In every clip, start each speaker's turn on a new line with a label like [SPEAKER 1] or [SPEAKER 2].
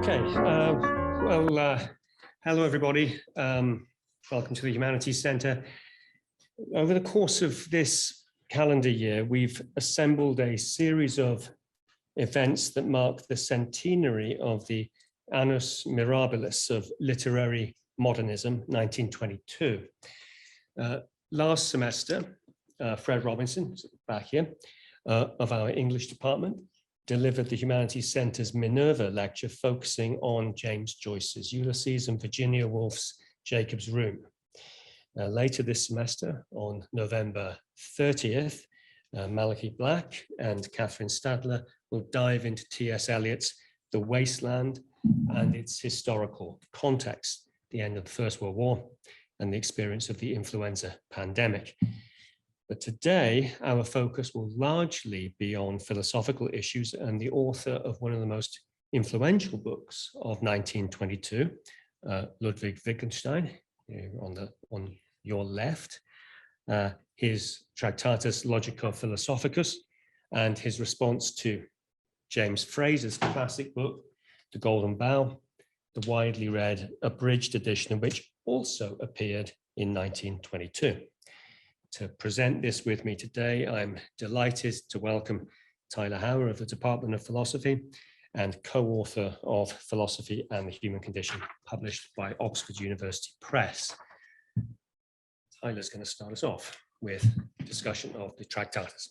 [SPEAKER 1] Okay, hello everybody. Welcome to the Humanities Center. Over the course of this calendar year, we've assembled a series of events that mark the centenary of the annus mirabilis of literary modernism, 1922. Last semester, Fred Robinson, back here, of our English department, delivered the Humanities Center's Minerva lecture focusing on James Joyce's Ulysses and Virginia Woolf's Jacob's Room. Later this semester, on November 30th, Malachi Black and Catherine Stadler will dive into T.S. Eliot's The Wasteland and its historical context, the end of the First World War and the experience of the influenza pandemic. But today, our focus will largely be on philosophical issues and the author of one of the most influential books of 1922, Ludwig Wittgenstein, on your left, his Tractatus Logico-Philosophicus, and his response to James Frazer's classic book, The Golden Bough, the widely read abridged edition of which also appeared in 1922. To present this with me today, I'm delighted to welcome Tyler Hower of the Department of Philosophy and co-author of Philosophy and the Human Condition, published by Oxford University Press. Tyler's going to start us off with a discussion of the Tractatus.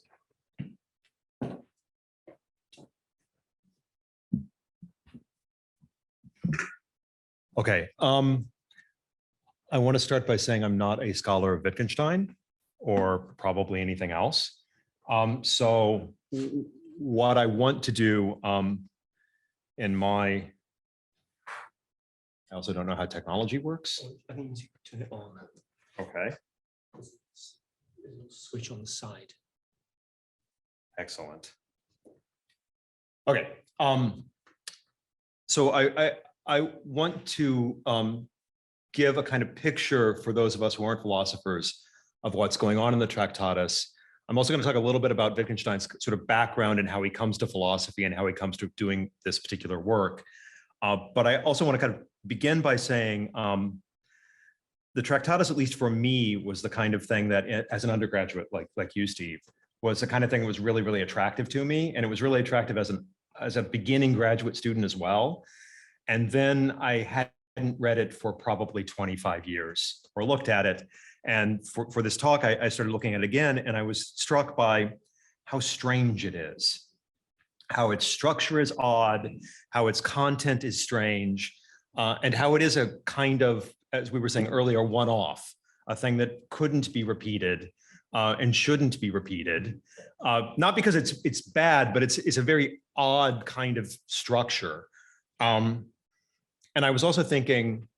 [SPEAKER 2] Okay, I want to start by saying I'm not a scholar of Wittgenstein or probably anything else. So what I want to do in my, I also don't know how technology works.
[SPEAKER 1] I think you turn it on.
[SPEAKER 2] Okay.
[SPEAKER 1] Switch on the side.
[SPEAKER 2] Excellent. Okay. So I want to give a kind of picture for those of us who aren't philosophers of what's going on in the Tractatus. I'm also going to talk a little bit about Wittgenstein's sort of background and how he comes to philosophy and how he comes to doing this particular work. But I also want to kind of begin by saying the Tractatus, at least for me, was the kind of thing that, as an undergraduate like you, Steve, was the kind of thing that was really, really attractive to me. And it was really attractive as a beginning graduate student as well. And then I hadn't read it for probably 25 years or looked at it. And for this talk, I started looking at it again, and I was struck by how strange it is, how its structure is odd, how its content is strange, and how it is a kind of, as we were saying earlier, one-off, a thing that couldn't be repeated and shouldn't be repeated. Not because it's bad, but it's a very odd kind of structure. And I was also thinking,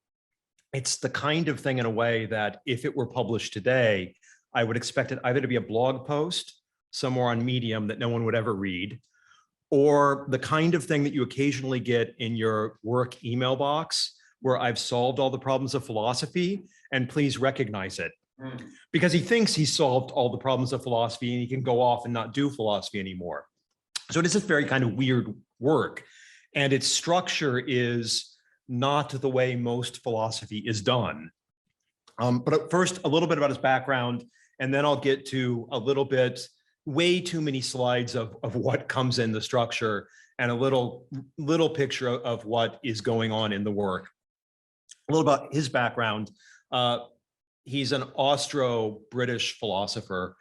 [SPEAKER 2] it's the kind of thing in a way that if it were published today, I would expect it either to be a blog post somewhere on Medium that no one would ever read, or the kind of thing that you occasionally get in your work email box where I've solved all the problems of philosophy and please recognize it. Because he thinks he's solved all the problems of philosophy and he can go off and not do philosophy anymore. So it is this very kind of weird work, and its structure is not the way most philosophy is done. But first, a little bit about his background, and then I'll get to a little bit, way too many slides of what comes in the structure and a little picture of what is going on in the work. A little about his background. He's an Austro-British philosopher.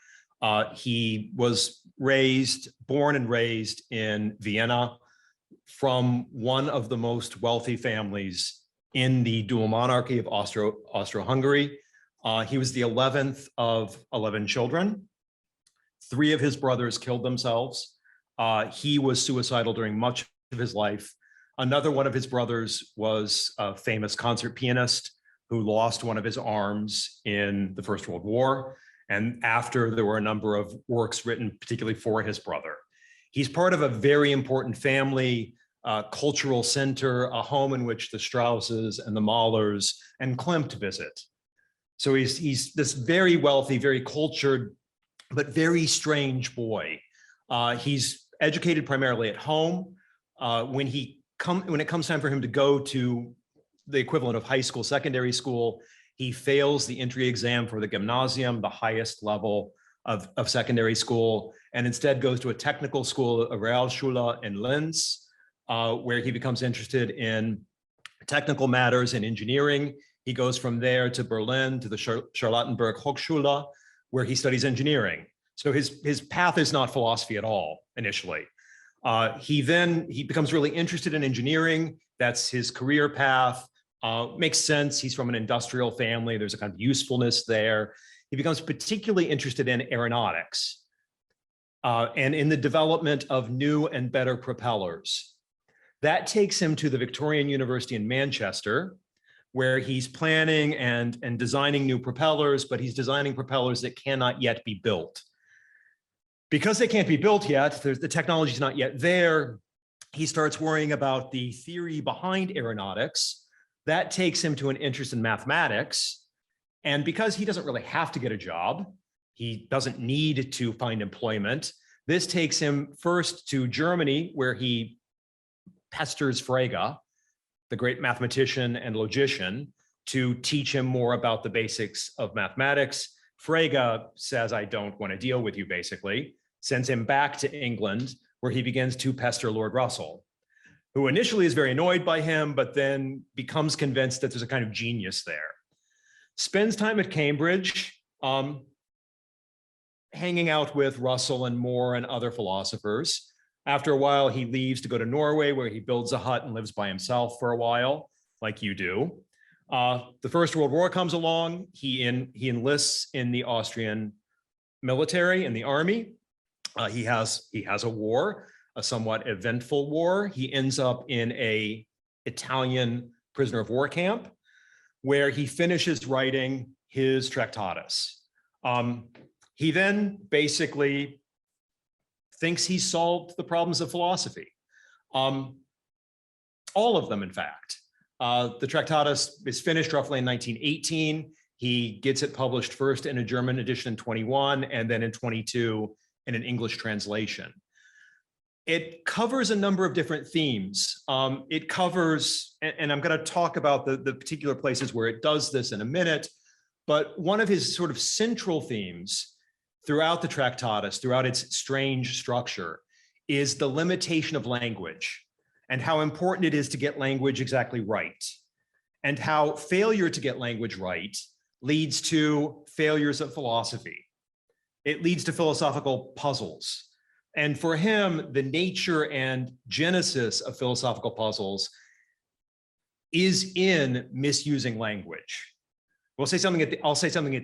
[SPEAKER 2] He was born and raised in Vienna, from one of the most wealthy families in the dual monarchy of Austro-Hungary. He was the 11th of 11 children. 3 of his brothers killed themselves. He was suicidal during much of his life. Another one of his brothers was a famous concert pianist who lost one of his arms in the First World War. And after, there were a number of works written particularly for his brother. He's part of a very important family, cultural center, a home in which the Strausses and the Mahlers and Klimt visit. So he's this very wealthy, very cultured, but very strange boy. He's educated primarily at home. When he when it comes time for him to go to the equivalent of high school, secondary school, he fails the entry exam for the gymnasium, the highest level of secondary school, and instead goes to a technical school, a Realschule in Linz, where he becomes interested in technical matters and engineering. He goes from there to Berlin to the Charlottenburg Hochschule, where he studies engineering. So his path is not philosophy at all initially. He becomes really interested in engineering. That's his career path. Makes sense. He's from an industrial family. There's a kind of usefulness there. He becomes particularly interested in aeronautics and in the development of new and better propellers. That takes him to the Victorian University in Manchester, where he's planning and designing new propellers, but he's designing propellers that cannot yet be built. Because they can't be built yet, the technology is not yet there, he starts worrying about the theory behind aeronautics. That takes him to an interest in mathematics. And because he doesn't really have to get a job, he doesn't need to find employment, this takes him first to Germany, where he pesters Frege, the great mathematician and logician, to teach him more about the basics of mathematics. Frege says, I don't want to deal with you, basically, sends him back to England, where he begins to pester Lord Russell, who initially is very annoyed by him, but then becomes convinced that there's a kind of genius there. Spends time at Cambridge, hanging out with Russell and More and other philosophers. After a while, he leaves to go to Norway, where he builds a hut and lives by himself for a while, like you do. The First World War comes along. He enlists in the Austrian military, in the army. He has a war, a somewhat eventful war. He ends up in an Italian prisoner of war camp, where he finishes writing his Tractatus. He then basically thinks he solved the problems of philosophy. All of them, in fact. The Tractatus is finished roughly in 1918. He gets it published first in a German edition in 21, and then in 22 in an English translation. It covers a number of different themes. It covers, and I'm going to talk about the particular places where it does this in a minute, but one of his sort of central themes throughout the Tractatus, throughout its strange structure, is the limitation of language and how important it is to get language exactly right, and how failure to get language right leads to failures of philosophy. It leads to philosophical puzzles. And for him, the nature and genesis of philosophical puzzles is in misusing language. I'll say something at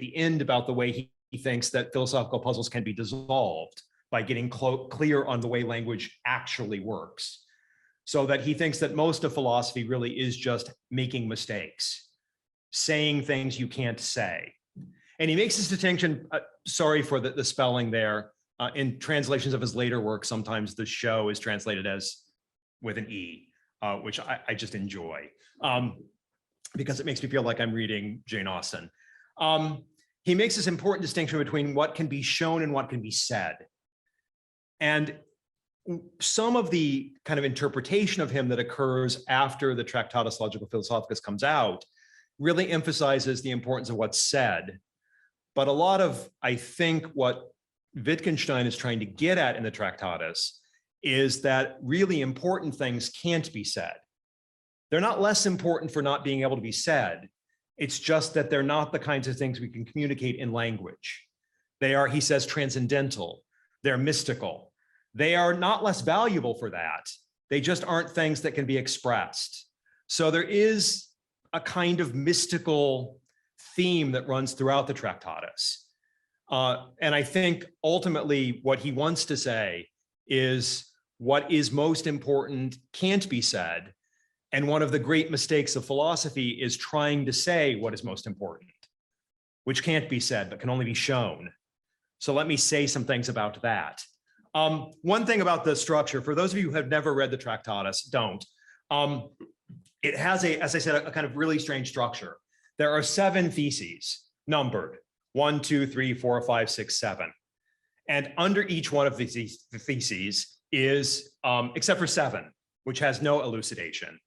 [SPEAKER 2] the end about the way he thinks that philosophical puzzles can be dissolved by getting clear on the way language actually works. So that he thinks that most of philosophy really is just making mistakes, saying things you can't say. And he makes this distinction, sorry for the spelling there, in translations of his later work, sometimes the show is translated as with an E, which I just enjoy, because it makes me feel like I'm reading Jane Austen. He makes this important distinction between what can be shown and what can be said. And some of the kind of interpretation of him that occurs after the Tractatus Logico-Philosophicus comes out really emphasizes the importance of what's said. But a lot of, I think, what Wittgenstein is trying to get at in the Tractatus is that really important things can't be said. They're not less important for not being able to be said. It's just that they're not the kinds of things we can communicate in language. They are, he says, transcendental. They're mystical. They are not less valuable for that. They just aren't things that can be expressed. So there is a kind of mystical theme that runs throughout the Tractatus. And I think ultimately what he wants to say is what is most important can't be said. And one of the great mistakes of philosophy is trying to say what is most important, which can't be said, but can only be shown. So let me say some things about that. One thing about the structure, for those of you who have never read the Tractatus, don't. It has, as I said, a kind of really strange structure. There are 7 theses, numbered, 1, 2, 3, 4, 5, 6, 7. And under each one of these theses is, except for 7, which has no elucidation,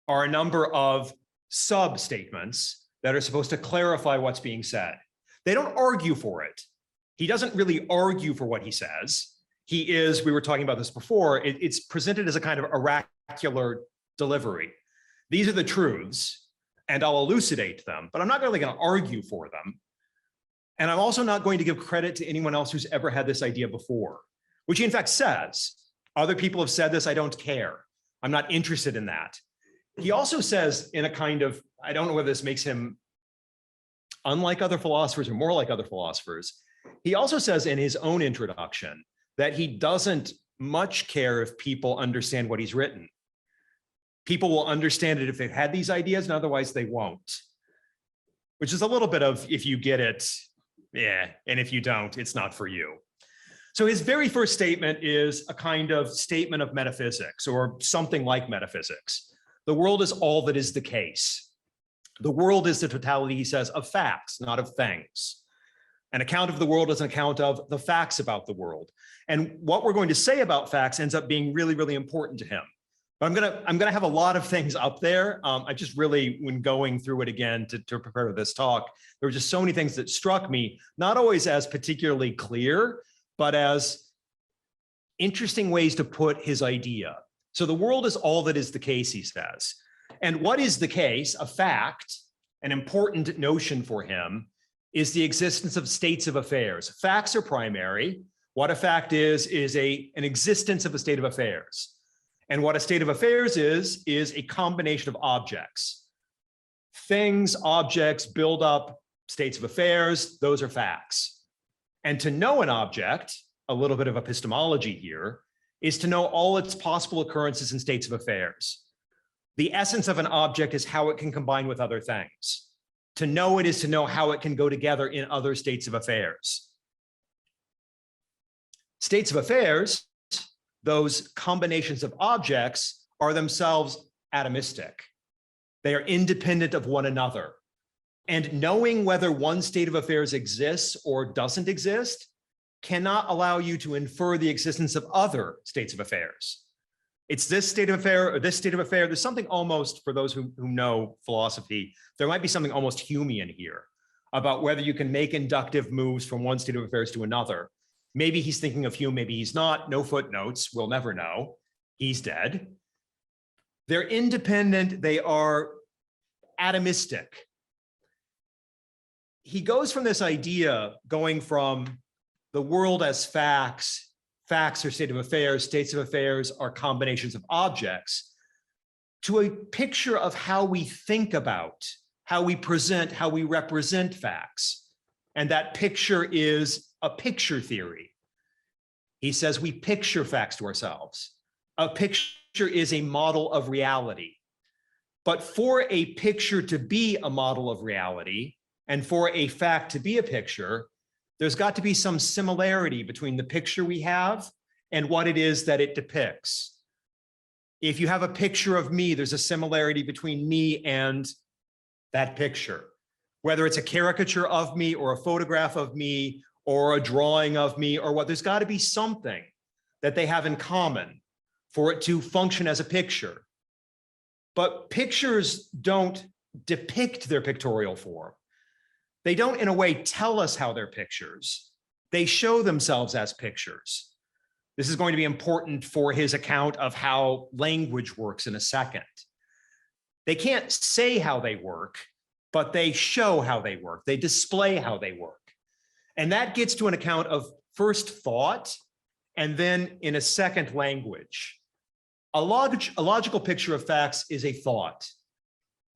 [SPEAKER 2] are a number of sub-statements that are supposed to clarify what's being said. They don't argue for it. He doesn't really argue for what he says. He is, we were talking about this before, it's presented as a kind of oracular delivery. These are the truths, and I'll elucidate them, but I'm not really going to argue for them. And I'm also not going to give credit to anyone else who's ever had this idea before, which he in fact says. Other people have said this, I don't care. I'm not interested in that. He also says in a kind of, I don't know whether this makes him unlike other philosophers or more like other philosophers. He also says in his own introduction that he doesn't much care if people understand what he's written. People will understand it if they've had these ideas, and otherwise they won't. Which is a little bit of, if you get it, yeah, and if you don't, it's not for you. So his very first statement is a kind of statement of metaphysics, or something like metaphysics. The world is all that is the case. The world is the totality, he says, of facts, not of things. An account of the world is an account of the facts about the world. And what we're going to say about facts ends up being really, really important to him. But I'm gonna have a lot of things up there. I just really, when going through it again to prepare for this talk, there were just so many things that struck me, not always as particularly clear, but as interesting ways to put his idea. So the world is all that is the case, he says. And what is the case? A fact, an important notion for him, is the existence of states of affairs. Facts are primary. What a fact is an existence of a state of affairs. And what a state of affairs is a combination of objects. Things, objects build up states of affairs. Those are facts. And to know an object, a little bit of epistemology here, is to know all its possible occurrences in states of affairs. The essence of an object is how it can combine with other things. To know it is to know how it can go together in other states of affairs. States of affairs, those combinations of objects, are themselves atomistic. They are independent of one another. And knowing whether one state of affairs exists or doesn't exist cannot allow you to infer the existence of other states of affairs. It's this state of affair or this state of affair. There's something almost, for those who know philosophy, there might be something almost Humean here about whether you can make inductive moves from one state of affairs to another. Maybe he's thinking of Hume, maybe he's not. No footnotes, we'll never know. He's dead. They're independent, they are atomistic. He goes from this idea, going from the world as facts, facts are state of affairs, states of affairs are combinations of objects, to a picture of how we think about, how we present, how we represent facts. And that picture is a picture theory. He says we picture facts to ourselves. A picture is a model of reality. But for a picture to be a model of reality, and for a fact to be a picture, there's got to be some similarity between the picture we have and what it is that it depicts. If you have a picture of me, there's a similarity between me and that picture. Whether it's a caricature of me or a photograph of me or a drawing of me or what, there's got to be something that they have in common for it to function as a picture. But pictures don't depict their pictorial form. They don't, in a way, tell us how they're pictures. They show themselves as pictures. This is going to be important for his account of how language works in a second. They can't say how they work, but they show how they work. They display how they work. And that gets to an account of first thought, and then in a second language. A logical picture of facts is a thought.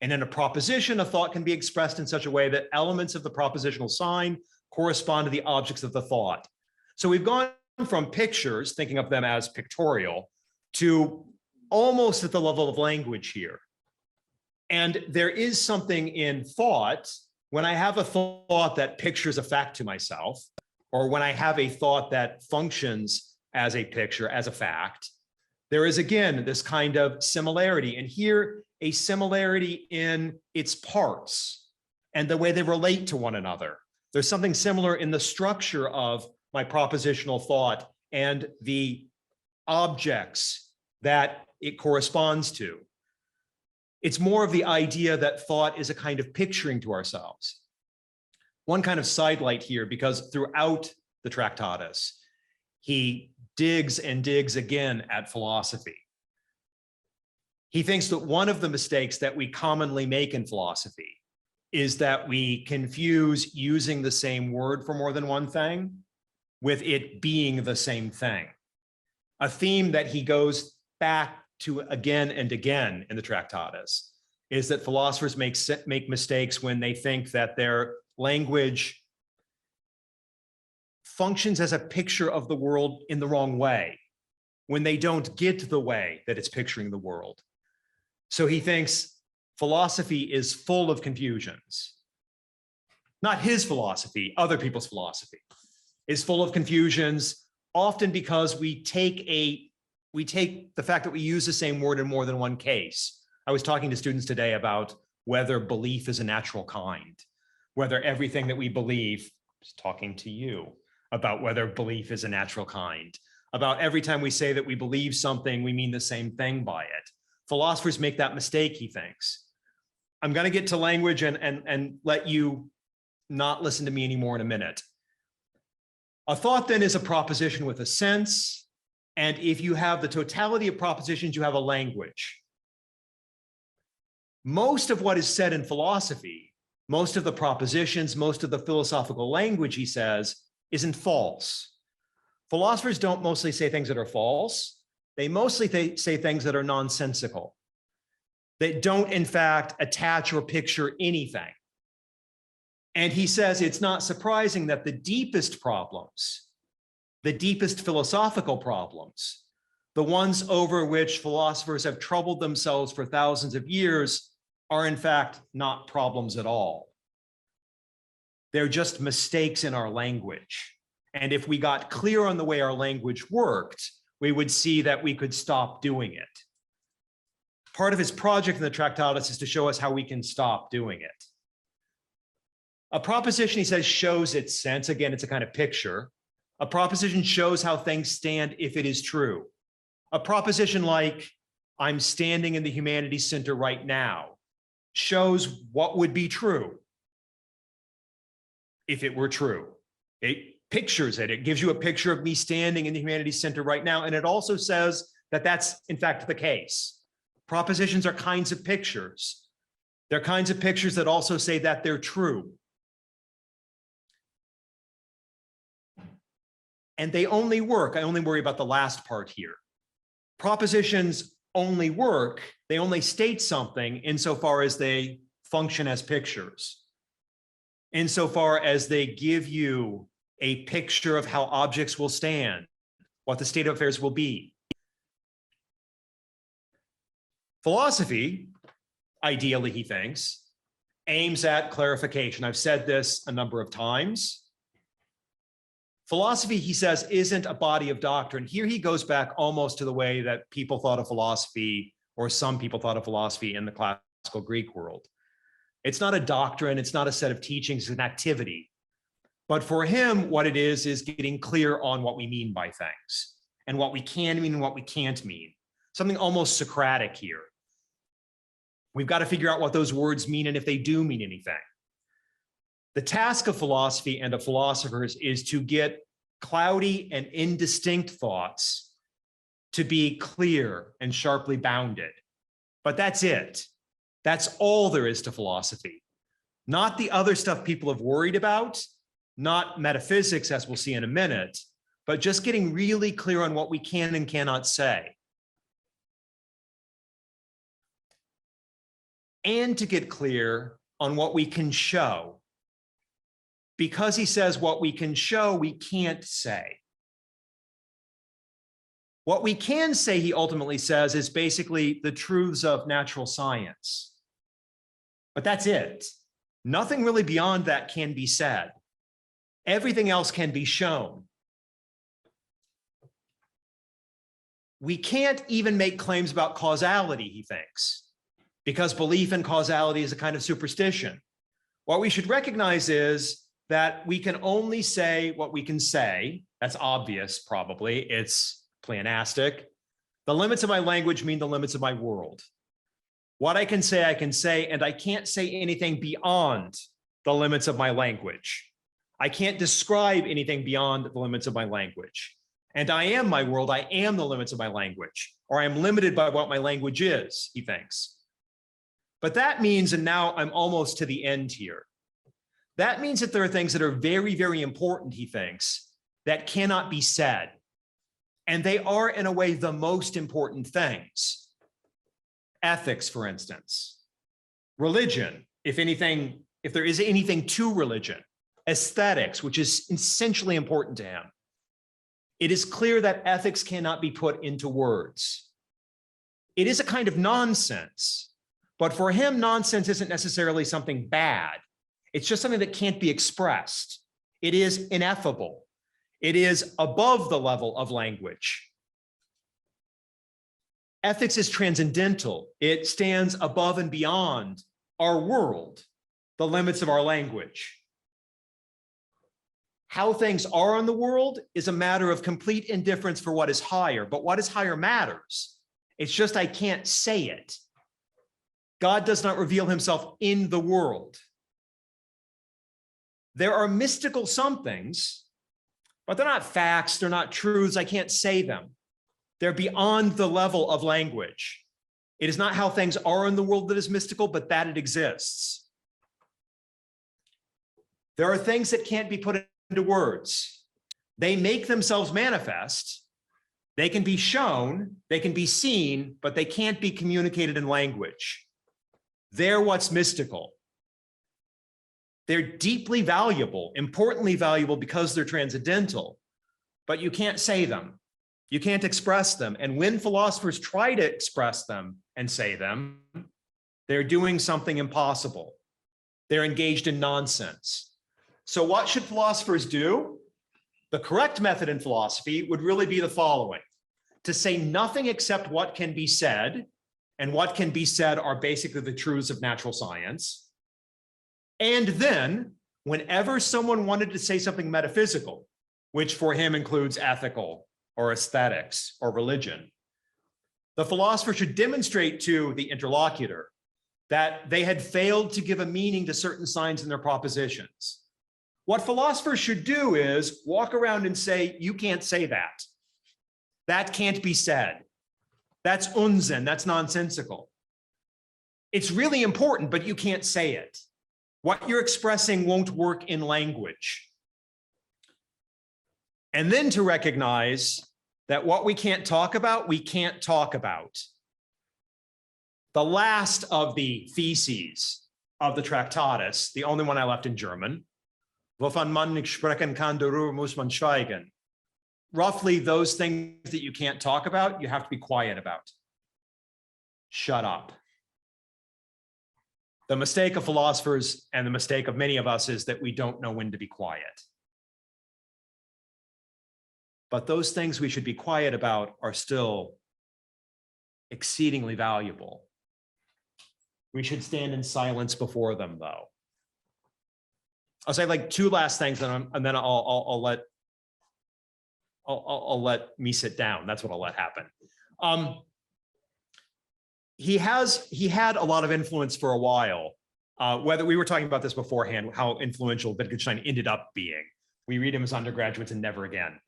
[SPEAKER 2] And in a proposition, a thought can be expressed in such a way that elements of the propositional sign correspond to the objects of the thought. So we've gone from pictures, thinking of them as pictorial, to almost at the level of language here. And there is something in thought, when I have a thought that pictures a fact to myself, or when I have a thought that functions as a picture, as a fact, there is again this kind of similarity. And here, a similarity in its parts and the way they relate to one another. There's something similar in the structure of my propositional thought and the objects that it corresponds to. It's more of the idea that thought is a kind of picturing to ourselves. One kind of sidelight here, because throughout the Tractatus, he digs and digs again at philosophy. He thinks that one of the mistakes that we commonly make in philosophy is that we confuse using the same word for more than one thing with it being the same thing. A theme that he goes back to again and again in the Tractatus is that philosophers make mistakes when they think that their language functions as a picture of the world in the wrong way, when they don't get the way that it's picturing the world. So he thinks philosophy is full of confusions. Not his philosophy, other people's philosophy is full of confusions, often because we take the fact that we use the same word in more than one case. I was talking to students today about whether belief is a natural kind, whether everything that we believe, I was talking to you about whether belief is a natural kind, about every time we say that we believe something, we mean the same thing by it. Philosophers make that mistake, he thinks. I'm going to get to language and let you not listen to me anymore in a minute. A thought then is a proposition with a sense. And if you have the totality of propositions, you have a language. Most of what is said in philosophy, most of the propositions, most of the philosophical language, he says, isn't false. Philosophers don't mostly say things that are false. They mostly say things that are nonsensical, that don't, in fact, attach or picture anything. And he says it's not surprising that the deepest problems, the deepest philosophical problems, the ones over which philosophers have troubled themselves for thousands of years, are in fact not problems at all. They're just mistakes in our language. And if we got clear on the way our language worked, we would see that we could stop doing it. Part of his project in the Tractatus is to show us how we can stop doing it. A proposition, he says, shows its sense. Again, it's a kind of picture. A proposition shows how things stand if it is true. A proposition like, I'm standing in the Humanities Center right now, shows what would be true if it were true. It pictures it. It gives you a picture of me standing in the Humanities Center right now. And it also says that that's, in fact, the case. Propositions are kinds of pictures. They're kinds of pictures that also say that they're true. And they only work. I only worry about the last part here. Propositions only work. They only state something insofar as they function as pictures, insofar as they give you a picture of how objects will stand, what the state of affairs will be. Philosophy, ideally, he thinks, aims at clarification. I've said this a number of times. Philosophy, he says, isn't a body of doctrine. Here he goes back almost to the way that people thought of philosophy, or some people thought of philosophy in the classical Greek world. It's not a doctrine, it's not a set of teachings, it's an activity. But for him, what it is getting clear on what we mean by things, and what we can mean and what we can't mean. Something almost Socratic here. We've got to figure out what those words mean and if they do mean anything. The task of philosophy and of philosophers is to get cloudy and indistinct thoughts to be clear and sharply bounded. But that's it. That's all there is to philosophy. Not the other stuff people have worried about, not metaphysics, as we'll see in a minute, but just getting really clear on what we can and cannot say. And to get clear on what we can show. Because he says what we can show, we can't say. What we can say, he ultimately says, is basically the truths of natural science. But that's it. Nothing really beyond that can be said. Everything else can be shown. We can't even make claims about causality, he thinks, because belief in causality is a kind of superstition. What we should recognize is that we can only say what we can say. That's obvious, probably. It's pleonastic. The limits of my language mean the limits of my world. What I can say, and I can't say anything beyond the limits of my language. I can't describe anything beyond the limits of my language. And I am my world, I am the limits of my language, or I am limited by what my language is, he thinks. But that means, and now I'm almost to the end here, that means that there are things that are very, very important, he thinks, that cannot be said. And they are, in a way, the most important things. Ethics, for instance. Religion, if there is anything to religion. Aesthetics, which is essentially important to him. It is clear that ethics cannot be put into words. It is a kind of nonsense, but for him, nonsense isn't necessarily something bad. It's just something that can't be expressed. It is ineffable. It is above the level of language. Ethics is transcendental. It stands above and beyond our world, the limits of our language. How things are in the world is a matter of complete indifference for what is higher, but what is higher matters. It's just I can't say it. God does not reveal himself in the world. There are mystical somethings, but they're not facts, they're not truths, I can't say them. They're beyond the level of language. It is not how things are in the world that is mystical, but that it exists. There are things that can't be put into words. They make themselves manifest. They can be shown, they can be seen, but they can't be communicated in language. They're what's mystical. They're deeply valuable, importantly valuable because they're transcendental, but you can't say them. You can't express them. And when philosophers try to express them and say them, they're doing something impossible. They're engaged in nonsense. So what should philosophers do? The correct method in philosophy would really be the following: to say nothing except what can be said, and what can be said are basically the truths of natural science. And then, whenever someone wanted to say something metaphysical, which for him includes ethical or aesthetics or religion, the philosopher should demonstrate to the interlocutor that they had failed to give a meaning to certain signs in their propositions. What philosophers should do is walk around and say, you can't say that. That can't be said. That's Unsinn, that's nonsensical. It's really important, but you can't say it. What you're expressing won't work in language. And then to recognize that what we can't talk about, we can't talk about. The last of the theses of the Tractatus, the only one I left in German, wovon man nicht sprechen kann, darüber muss man schweigen. Roughly, those things that you can't talk about, you have to be quiet about. Shut up. The mistake of philosophers and the mistake of many of us is that we don't know when to be quiet. But those things we should be quiet about are still exceedingly valuable. We should stand in silence before them, though. I'll say like two last things, and then I'll let me sit down. That's what I'll let happen. He had a lot of influence for a while. Whether we were talking about this beforehand, how influential Wittgenstein ended up being. We read him as undergraduates and never again.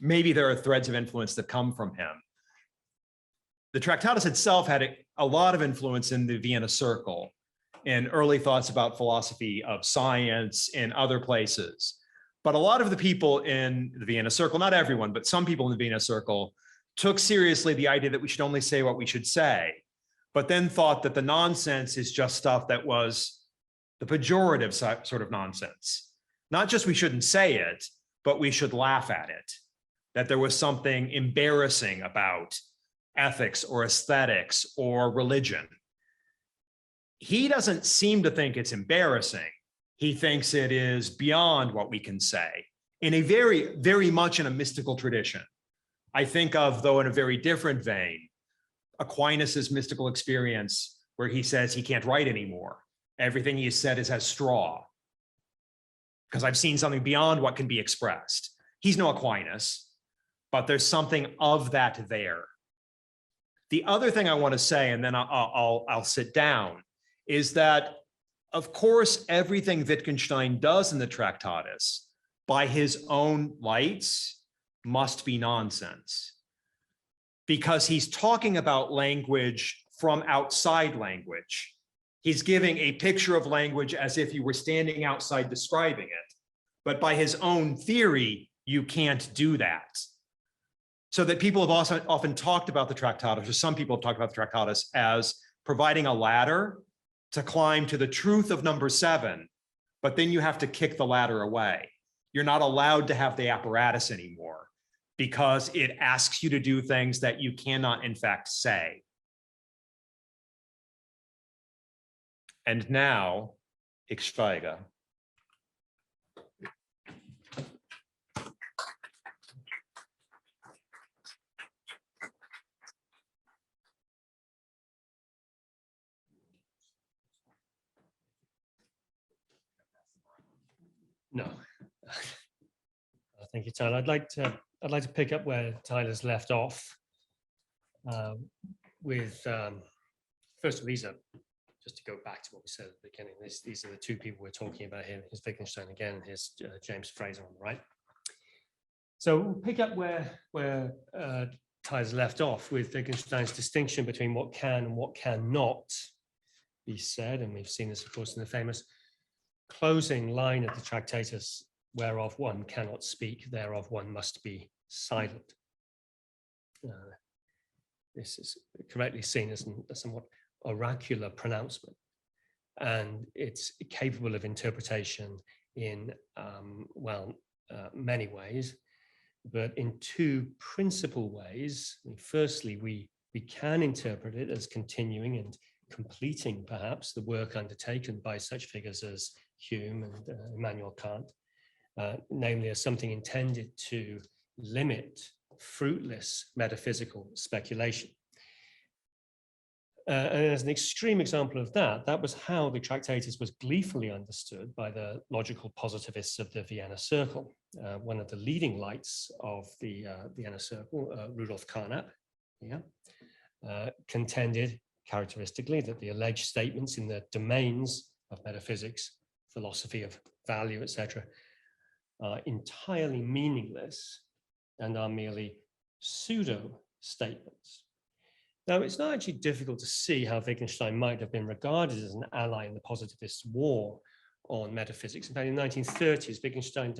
[SPEAKER 2] Maybe there are threads of influence that come from him. The Tractatus itself had a lot of influence in the Vienna Circle and early thoughts about philosophy of science in other places. But a lot of the people in the Vienna Circle, not everyone, but some people in the Vienna Circle, took seriously the idea that we should only say what we should say, but then thought that the nonsense is just stuff that was the pejorative sort of nonsense. Not just we shouldn't say it, but we should laugh at it, that there was something embarrassing about ethics or aesthetics or religion. He doesn't seem to think it's embarrassing. He thinks it is beyond what we can say in a very, very much in a mystical tradition. I think of, though, in a very different vein, Aquinas's mystical experience where he says he can't write anymore. Everything he has said is as straw because I've seen something beyond what can be expressed. He's no Aquinas, but there's something of that there. The other thing I want to say, and then I'll sit down, is that, of course, everything Wittgenstein does in the Tractatus by his own lights must be nonsense, because he's talking about language from outside language. He's giving a picture of language as if you were standing outside describing it. But by his own theory, you can't do that. So that people have also often talked about the Tractatus, or some people have talked about the Tractatus as providing a ladder to climb to the truth of number 7, but then you have to kick the ladder away. You're not allowed to have the apparatus anymore because it asks you to do things that you cannot in fact say. And now, ich schweige.
[SPEAKER 1] No. Thank you, Tyler. I'd like to pick up where Tyler's left off with first of all, these are, just to go back to what we said at the beginning, these are the two people we're talking about here. Here's Wittgenstein again, here's James Frazer on the right. So we'll pick up where Tyler's left off with Wittgenstein's distinction between what can and what cannot be said. And we've seen this, of course, in the famous closing line of the Tractatus, whereof one cannot speak, thereof one must be silent. This is correctly seen as a somewhat oracular pronouncement, and it's capable of interpretation in, many ways, but in two principal ways. Firstly, we can interpret it as continuing and completing perhaps the work undertaken by such figures as Hume and Immanuel Kant, namely as something intended to limit fruitless metaphysical speculation. And as an extreme example of that was how the Tractatus was gleefully understood by the logical positivists of the Vienna Circle. One of the leading lights of the Vienna Circle, Rudolf Carnap, contended characteristically that the alleged statements in the domains of metaphysics, philosophy of value, etc., are entirely meaningless and are merely pseudo statements. Now, it's not actually difficult to see how Wittgenstein might have been regarded as an ally in the positivist war on metaphysics. In fact, in the 1930s, Wittgenstein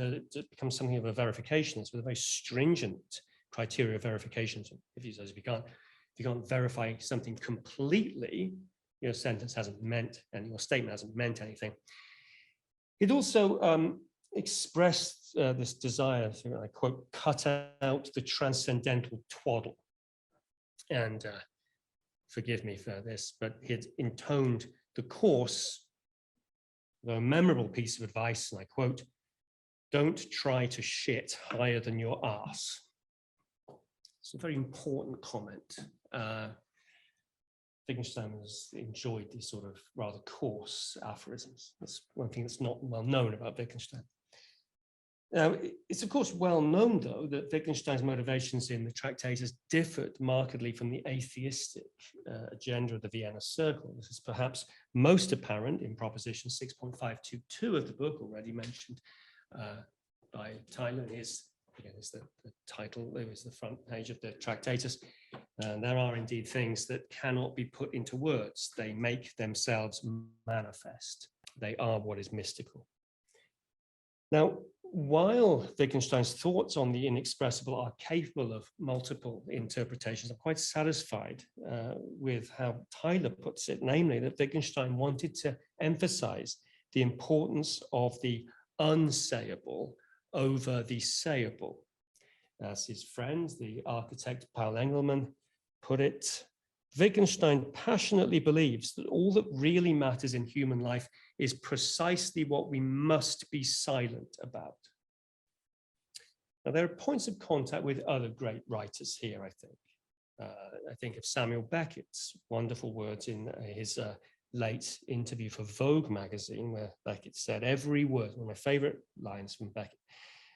[SPEAKER 1] becomes something of a verificationist with a very stringent criteria of verifications. If you can't verify something completely, your sentence hasn't meant, and your statement hasn't meant anything. It also expressed this desire to, I quote, cut out the transcendental twaddle. And forgive me for this, but it intoned the course, the memorable piece of advice, and I quote, "Don't try to shit higher than your arse." It's a very important comment. Wittgenstein has enjoyed these sort of rather coarse aphorisms. That's one thing that's not well known about Wittgenstein. Now, it's of course well known, though, that Wittgenstein's motivations in the Tractatus differed markedly from the atheistic agenda of the Vienna Circle. This is perhaps most apparent in proposition 6.522 of the book, already mentioned by Tyler. Again, is the title, it was the front page of the Tractatus. And there are indeed things that cannot be put into words. They make themselves manifest. They are what is mystical. Now, while Wittgenstein's thoughts on the inexpressible are capable of multiple interpretations, I'm quite satisfied with how Tyler puts it, namely that Wittgenstein wanted to emphasize the importance of the unsayable over the sayable. As his friend, the architect Paul Engelmann, put it, Wittgenstein passionately believes that all that really matters in human life is precisely what we must be silent about. Now, there are points of contact with other great writers here, I think. I think of Samuel Beckett's wonderful words in his late interview for Vogue magazine, where Beckett said, every word, one of my favorite lines from Beckett,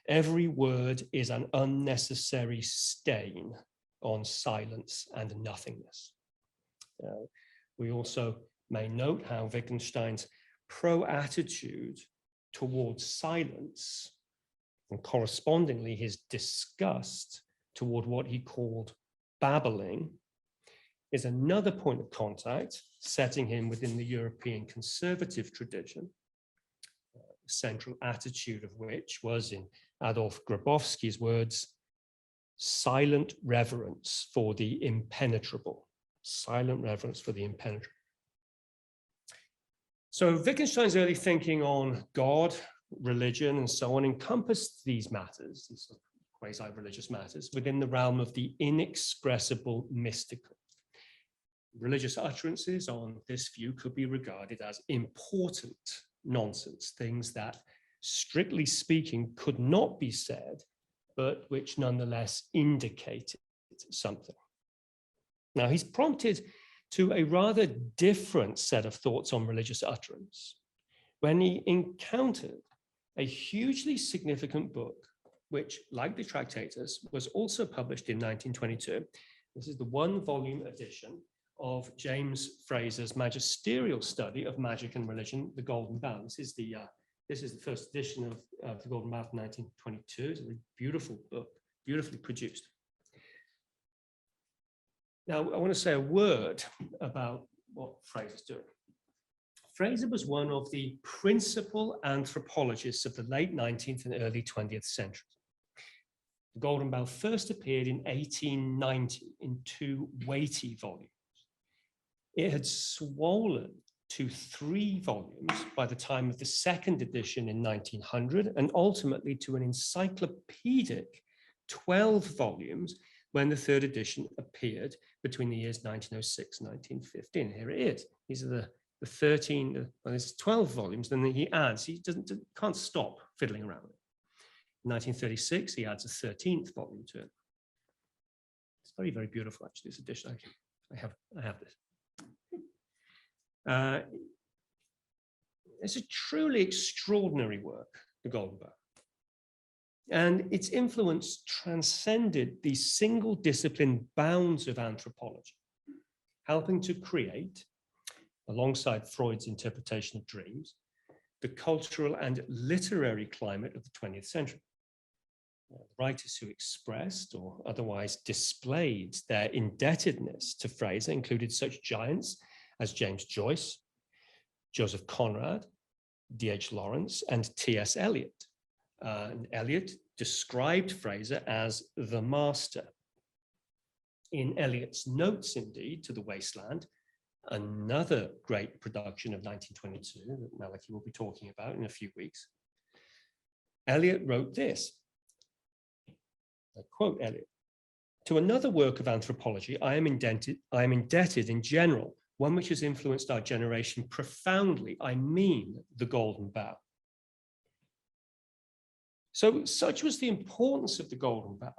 [SPEAKER 1] Every word is an unnecessary stain on silence and nothingness. We also may note how Wittgenstein's pro-attitude towards silence, and correspondingly his disgust toward what he called babbling, is another point of contact, setting him within the European conservative tradition, the central attitude of which was, in Adolf Grabowski's words, silent reverence for the impenetrable. Silent reverence for the impenetrable. So Wittgenstein's early thinking on God, religion, and so on encompassed these matters, these sort of quasi-religious matters, within the realm of the inexpressible mystical. Religious utterances on this view could be regarded as important nonsense, things that, strictly speaking, could not be said, but which nonetheless indicated something. Now, he's prompted to a rather different set of thoughts on religious utterance when he encountered a hugely significant book, which, like the Tractatus, was also published in 1922. This is the one-volume edition of James Frazer's magisterial study of magic and religion, The Golden Bough. This is the first edition of The Golden Bough from 1922. It's a really beautiful book, beautifully produced. Now, I want to say a word about what Frazer's doing. Frazer was one of the principal anthropologists of the late 19th and early 20th centuries. The Golden Bough first appeared in 1890 in 2 weighty volumes. It had swollen to 3 volumes by the time of the second edition in 1900, and ultimately to an encyclopedic 12 volumes when the third edition appeared between the years 1906 and 1915. Here it is. These are the 13, well, there's 12 volumes, then he adds, he can't stop fiddling around with it. In 1936, he adds a 13th volume to it. It's very, very beautiful, actually, this edition. I have this. It's a truly extraordinary work, The Golden Bough. And its influence transcended the single discipline bounds of anthropology, helping to create, alongside Freud's interpretation of dreams, the cultural and literary climate of the 20th century. Writers who expressed or otherwise displayed their indebtedness to Frazer included such giants as James Joyce, Joseph Conrad, D.H. Lawrence, and T.S. Eliot. And Eliot described Frazer as the master. In Eliot's notes, indeed, to The Wasteland, another great production of 1922 that Malachi will be talking about in a few weeks, Eliot wrote this. I quote Eliot: "To another work of anthropology, I am indebted in general, one which has influenced our generation profoundly. I mean The Golden Bough." So such was the importance of The Golden Bough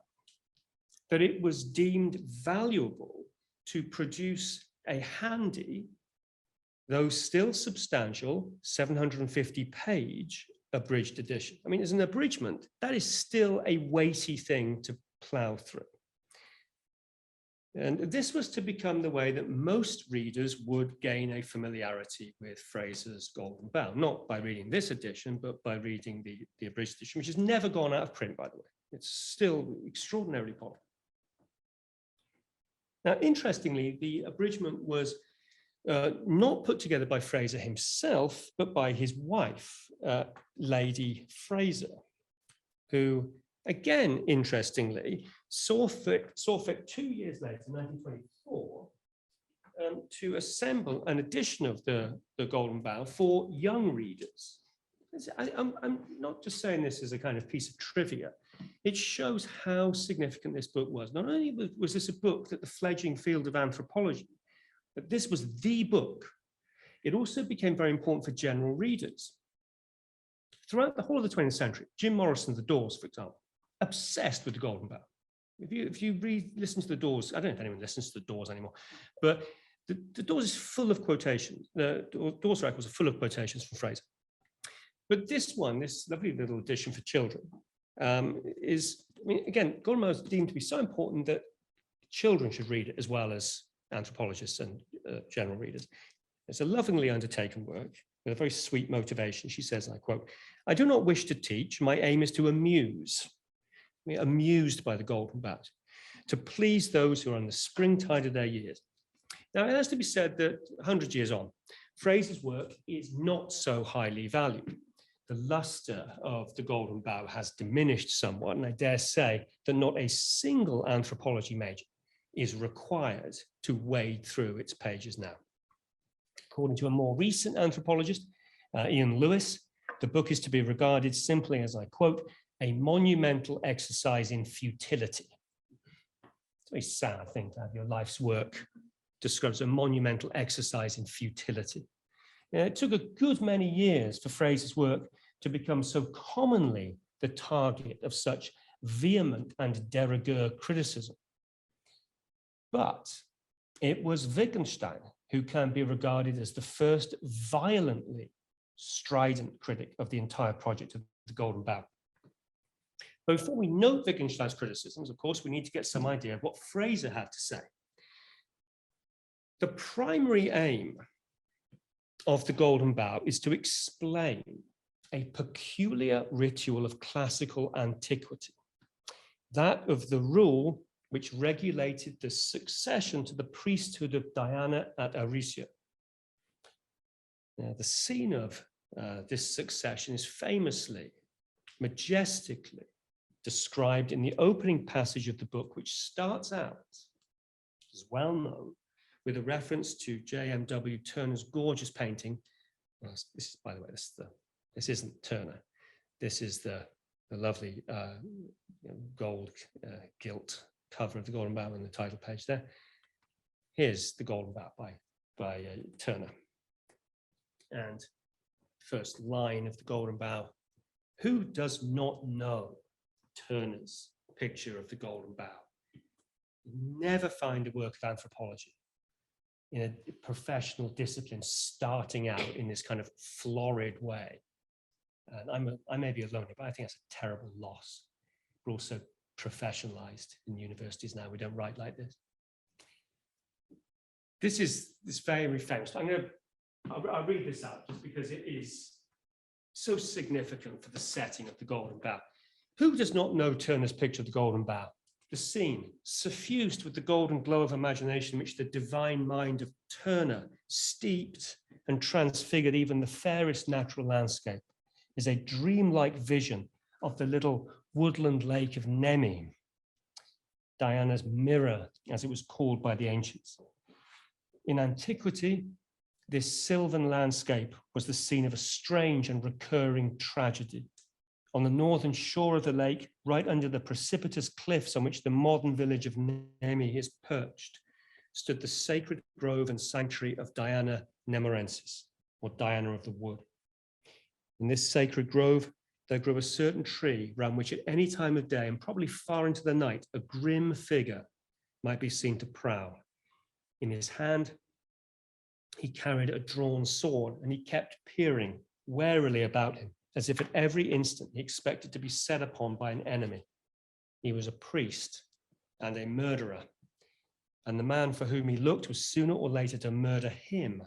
[SPEAKER 1] that it was deemed valuable to produce a handy, though still substantial, 750-page abridged edition. I mean, as an abridgment, that is still a weighty thing to plow through. And this was to become the way that most readers would gain a familiarity with Frazer's Golden Bough, not by reading this edition, but by reading the abridged edition, which has never gone out of print, by the way. It's still extraordinarily popular. Now, interestingly, the abridgment was not put together by Frazer himself, but by his wife, Lady Frazer, who, again, interestingly, saw fit 2 years later, 1924, to assemble an edition of the Golden Bough for young readers. I'm not just saying this as a kind of piece of trivia. It shows how significant this book was. Not only was this a book that the fledgling field of anthropology, but this was the book. It also became very important for general readers. Throughout the whole of the 20th century, Jim Morrison's The Doors, for example, obsessed with the Golden Bough. If you listen to the Doors, I don't know if anyone listens to the Doors anymore, but the Doors is full of quotations. The Doors records are full of quotations from Frazer. But this one, this lovely little edition for children, is, I mean, again, Golden Bough is deemed to be so important that children should read it as well as anthropologists and general readers. It's a lovingly undertaken work with a very sweet motivation. She says, and I quote, "I do not wish to teach. My aim is to amuse." We are amused by the Golden Bough, to please those who are on the springtide of their years. Now, it has to be said that 100 years on, Frazer's work is not so highly valued. The luster of the Golden Bough has diminished somewhat, and I dare say that not a single anthropology major is required to wade through its pages now. According to a more recent anthropologist, Ian Lewis, the book is to be regarded simply as, I quote, "a monumental exercise in futility." It's a very sad thing to have your life's work described as a monumental exercise in futility. It took a good many years for Frazer's work to become so commonly the target of such vehement and de rigueur criticism. But it was Wittgenstein who can be regarded as the first violently strident critic of the entire project of the Golden Bough. But before we note Wittgenstein's criticisms, of course, we need to get some idea of what Frazer had to say. The primary aim of the Golden Bough is to explain a peculiar ritual of classical antiquity, that of the rule which regulated the succession to the priesthood of Diana at Aricia. Now, the scene of this succession is famously, majestically described in the opening passage of the book, which starts out, is well known, with a reference to J.M.W. Turner's gorgeous painting. Well, this is, by the way, this isn't Turner. This is the lovely gold gilt cover of the Golden Bough on the title page there. Here's the Golden Bough by Turner. And first line of the Golden Bough: who does not know Turner's picture of the Golden Bough? You never find a work of anthropology in a professional discipline starting out in this kind of florid way. And I may be alone, but I think that's a terrible loss. We're also professionalized in universities now. We don't write like this. This is very famous. I'll read this out just because it is so significant for the setting of the Golden Bough. Who does not know Turner's picture of the Golden Bough? The scene, suffused with the golden glow of imagination, which the divine mind of Turner steeped and transfigured even the fairest natural landscape, is a dreamlike vision of the little woodland lake of Nemi, Diana's mirror, as it was called by the ancients. In antiquity, this sylvan landscape was the scene of a strange and recurring tragedy. On the northern shore of the lake, right under the precipitous cliffs on which the modern village of Nemi is perched, stood the sacred grove and sanctuary of Diana Nemorensis, or Diana of the Wood. In this sacred grove, there grew a certain tree round which at any time of day, and probably far into the night, a grim figure might be seen to prowl. In his hand, he carried a drawn sword, and he kept peering warily about him, as if at every instant he expected to be set upon by an enemy. He was a priest and a murderer, and the man for whom he looked was sooner or later to murder him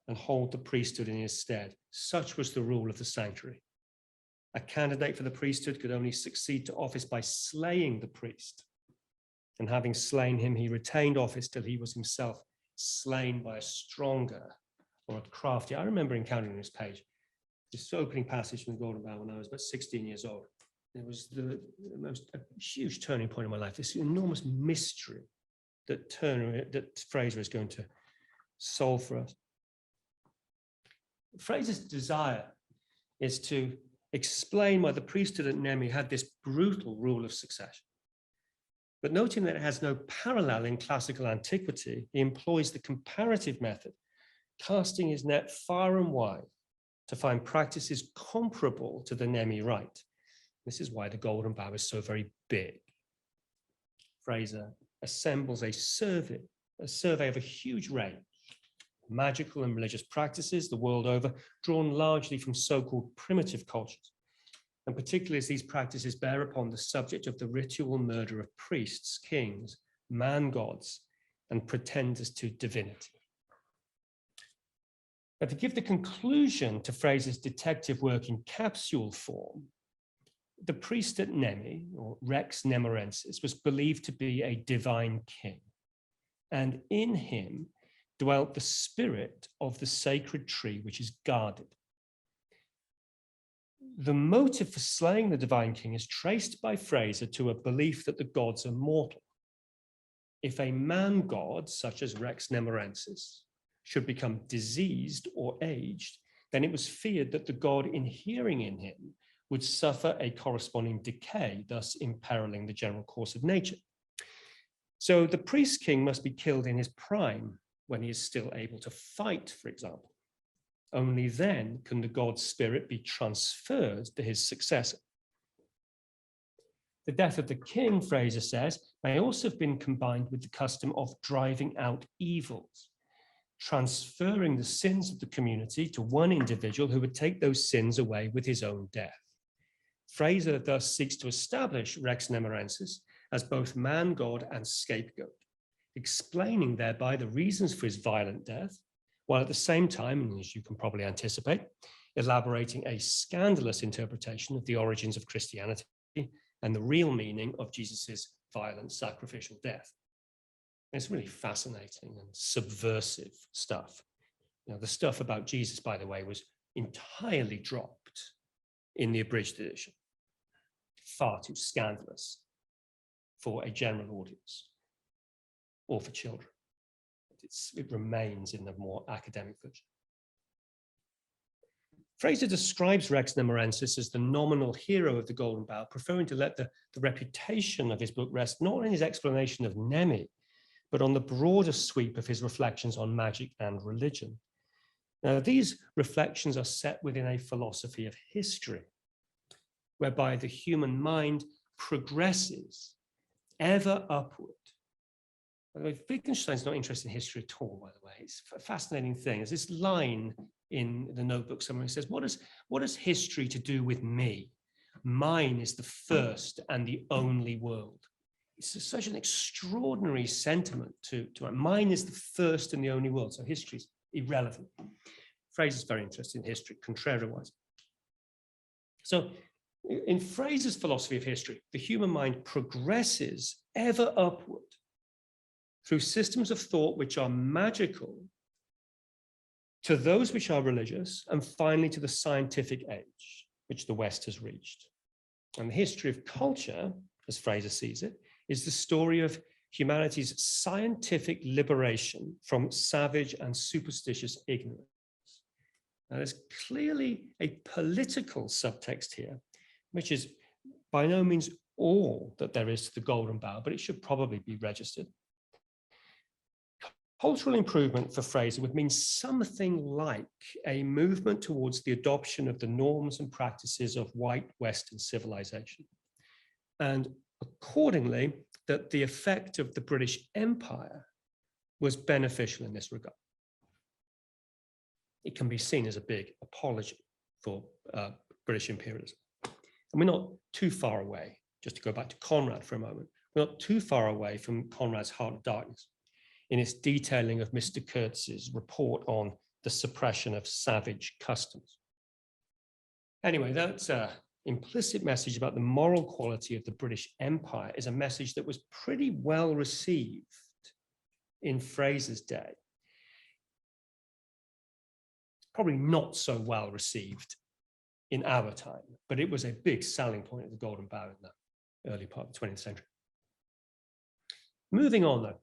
[SPEAKER 1] and hold the priesthood in his stead. Such was the rule of the sanctuary. A candidate for the priesthood could only succeed to office by slaying the priest, and having slain him, he retained office till he was himself slain by a stronger or a craftier. I remember encountering this page, this opening passage from the Golden Bough, when I was about 16 years old. It was the most huge turning point in my life, this enormous mystery that Frazer is going to solve for us. Frazer's desire is to explain why the priesthood at Nemi had this brutal rule of succession. But noting that it has no parallel in classical antiquity, he employs the comparative method, casting his net far and wide to find practices comparable to the Nemi rite. This is why the Golden Bough is so very big. Frazer assembles a survey of a huge range of magical and religious practices the world over, drawn largely from so-called primitive cultures. and particularly as these practices bear upon the subject of the ritual murder of priests, kings, man-gods, and pretenders to divinity. But to give the conclusion to Frazer's detective work in capsule form, the priest at Nemi, or Rex Nemorensis, was believed to be a divine king, and in him dwelt the spirit of the sacred tree which is guarded. The motive for slaying the divine king is traced by Frazer to a belief that the gods are mortal. If a man-god, such as Rex Nemorensis, should become diseased or aged, then it was feared that the god inhering in him would suffer a corresponding decay, thus imperiling the general course of nature. So the priest king must be killed in his prime, when he is still able to fight, for example. Only then can the god's spirit be transferred to his successor. The death of the king, Frazer says, may also have been combined with the custom of driving out evils, transferring the sins of the community to one individual who would take those sins away with his own death. Frazer thus seeks to establish Rex Nemorensis as both man-god and scapegoat, explaining thereby the reasons for his violent death, while at the same time, and as you can probably anticipate, elaborating a scandalous interpretation of the origins of Christianity and the real meaning of Jesus's violent sacrificial death. It's really fascinating and subversive stuff. You know, the stuff about Jesus, by the way, was entirely dropped in the abridged edition. Far too scandalous for a general audience or for children. It remains in the more academic version. Frazer describes Rex Nemorensis as the nominal hero of the Golden Bough, preferring to let the reputation of his book rest not on his explanation of Nemi, but on the broader sweep of his reflections on magic and religion. Now, these reflections are set within a philosophy of history, whereby the human mind progresses ever upward. By the way, Wittgenstein's not interested in history at all, by the way. It's a fascinating thing. There's this line in the notebook somewhere that says, what has history to do with me? Mine is the first and the only world. It's such an extraordinary sentiment to mine is the first and the only world. So history is irrelevant. Frazer's very interested in history, contrariwise. So in Frazer's philosophy of history, the human mind progresses ever upward through systems of thought which are magical, to those which are religious, and finally to the scientific age, which the West has reached. And the history of culture, as Frazer sees it, is the story of humanity's scientific liberation from savage and superstitious ignorance. Now, there's clearly a political subtext here, which is by no means all that there is to the Golden Bough, but it should probably be registered. Cultural improvement for Frazer would mean something like a movement towards the adoption of the norms and practices of white Western civilization. And accordingly, that the effect of the British Empire was beneficial in this regard. It can be seen as a big apology for British imperialism. And we're not too far away, just to go back to Conrad for a moment, we're not too far away from Conrad's Heart of Darkness in its detailing of Mr. Kurtz's report on the suppression of savage customs. Anyway, that implicit message about the moral quality of the British Empire is a message that was pretty well received in Frazer's day. Probably not so well received in our time, but it was a big selling point of the Golden Bough in the early part of the 20th century. Moving on though,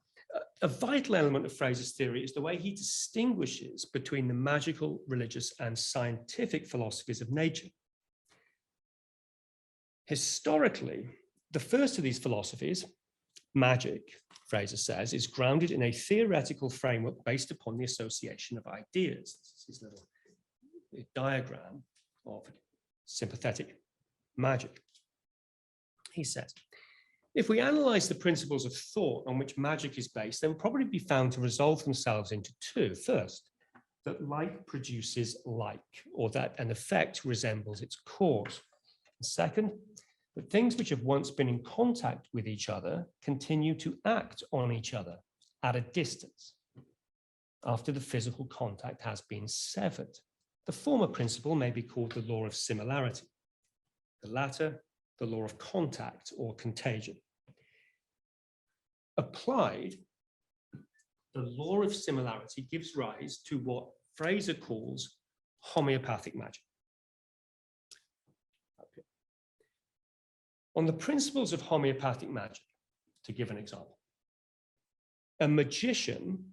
[SPEAKER 1] a vital element of Frazer's theory is the way he distinguishes between the magical, religious, and scientific philosophies of nature. Historically, the first of these philosophies, magic, Frazer says, is grounded in a theoretical framework based upon the association of ideas. This is his little diagram of sympathetic magic. He says, if we analyze the principles of thought on which magic is based, they will probably be found to resolve themselves into two. First, that like produces like, or that an effect resembles its cause. Second, that things which have once been in contact with each other continue to act on each other at a distance after the physical contact has been severed. The former principle may be called the law of similarity. The latter, the law of contact or contagion. Applied, the law of similarity gives rise to what Frazer calls homeopathic magic. On the principles of homeopathic magic, to give an example, a magician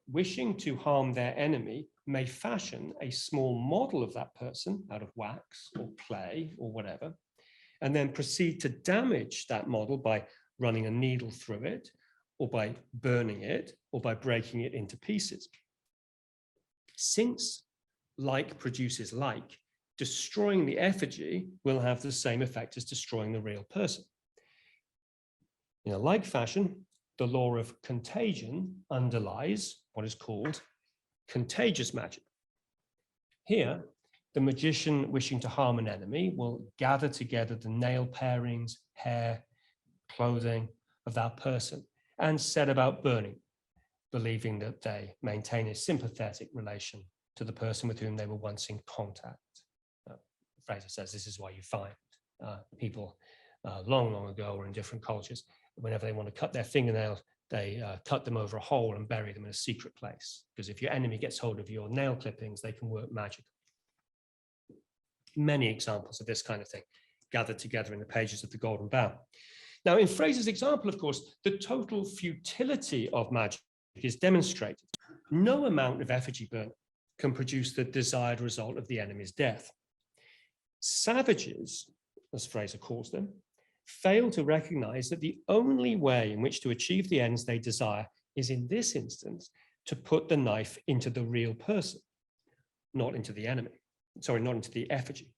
[SPEAKER 1] wishing to harm their enemy may fashion a small model of that person out of wax or clay or whatever, and then proceed to damage that model by running a needle through it, or by burning it, or by breaking it into pieces. Since like produces like, destroying the effigy will have the same effect as destroying the real person. In a like fashion, the law of contagion underlies what is called contagious magic. Here, the magician wishing to harm an enemy will gather together the nail parings, hair, clothing of that person and set about burning, believing that they maintain a sympathetic relation to the person with whom they were once in contact. Frazer says this is why you find people long, long ago or in different cultures, whenever they want to cut their fingernails, they cut them over a hole and bury them in a secret place. Because if your enemy gets hold of your nail clippings, they can work magic. Many examples of this kind of thing gathered together in the pages of the Golden Bough. Now, in Frazer's example, of course, the total futility of magic is demonstrated. No amount of effigy burning can produce the desired result of the enemy's death. Savages, as Frazer calls them, fail to recognize that the only way in which to achieve the ends they desire is, in this instance, to put the knife into the real person, not into the enemy. Sorry, not into the effigy.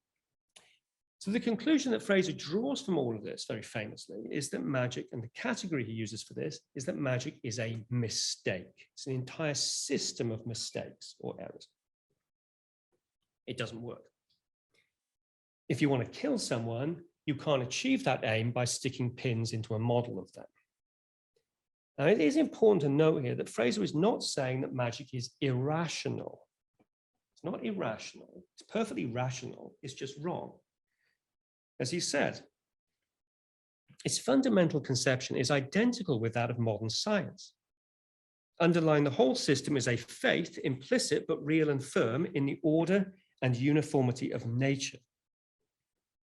[SPEAKER 1] So the conclusion that Frazer draws from all of this very famously is that magic, and the category he uses for this, is that magic is a mistake. It's an entire system of mistakes or errors. It doesn't work. If you want to kill someone, you can't achieve that aim by sticking pins into a model of them. Now, it is important to note here that Frazer is not saying that magic is irrational. It's not irrational. It's perfectly rational. It's just wrong. As he said, its fundamental conception is identical with that of modern science. Underlying the whole system is a faith, implicit but real and firm, in the order and uniformity of nature.